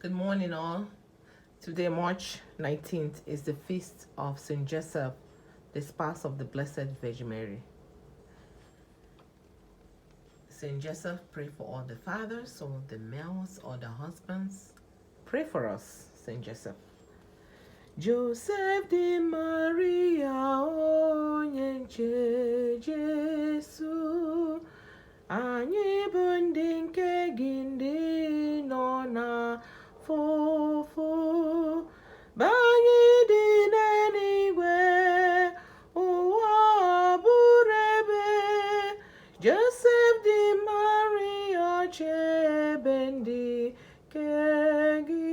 Good morning, all. Today, March 19th, is the feast of Saint Joseph, the spouse of the Blessed Virgin Mary. Saint Joseph, pray for all the fathers, or the males, or the husbands. Pray for us, Saint Joseph. Joseph di Maria, onye nche Jesu, Anyi bụ ndị nke gị ndị nọ n'afụfụ, banye dị n'eluigwe, ụwa bụrụ ebe. Joseph di Maria, chebe ndị nke gị.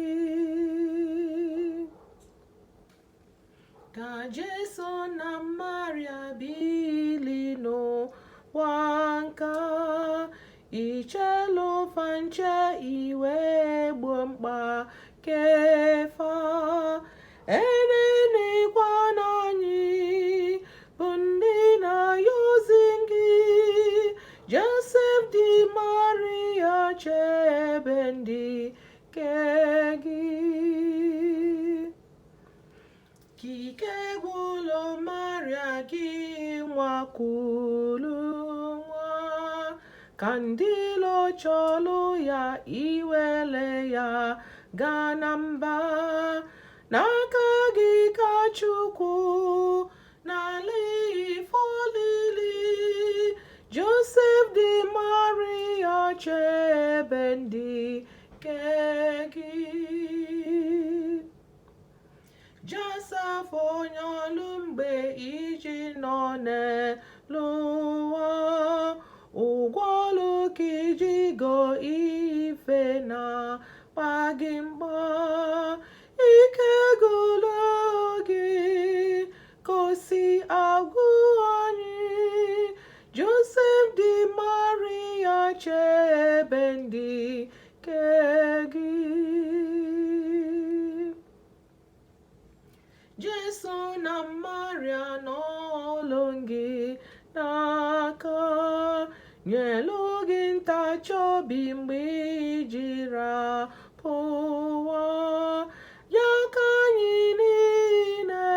Ka Jesu na Maria bili n'ụwa nka, ichelu fanche iwe gbo mkpa kefa. Elelikwala anyị bụ ndị na-ariozi gị. Joseph di Maria, chebe ndị nke gị. Kike gwụlụ Maria gị nwakulu nwa, ka ndị ilo chọlụ ya iwele ya gaa na mba. N'aka gị ka Chukwu n'ala ife olili. Joseph di Maria, chebe ndị nke gị. Joseph onye ọlụ mgbe iji nọ n'elu ụwa, Ugwo olu ka iji go ife na-akpa gị mkpa. Ike gwụlụ gị ka o si agwu anyị. Joseph di Maria, chebe ndị nke gị. Jesu na Maria n'olu gị n'aka, nyelu gị ntachi obi mgbe ijiri apụwa. Ya ka anyị niile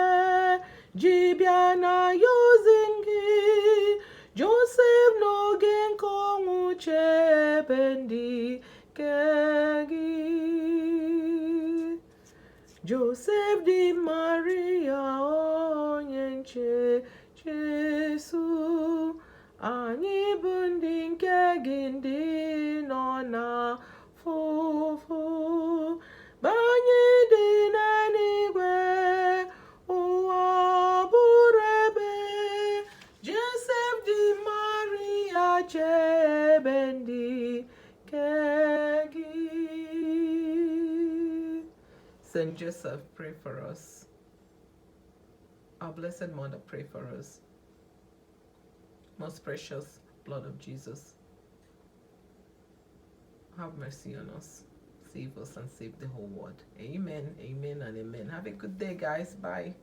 ji bịa na-ariozi gị. Joseph n'oge nke onwu, chebe ndị nke gị. Joseph di Maria, onye nche Jesu, anyị bụ ndị nke gị ndị nọ n'afụfụ, banye dị n'eluigwe, ụwa bụrụ ebe. Joseph di Maria, chebe ndị nke gị. Saint Joseph, pray for us. Our Blessed Mother, pray for us. Most precious blood of Jesus, have mercy on us. Save us and save the whole world. Amen, amen, and amen. Have a good day, guys. Bye.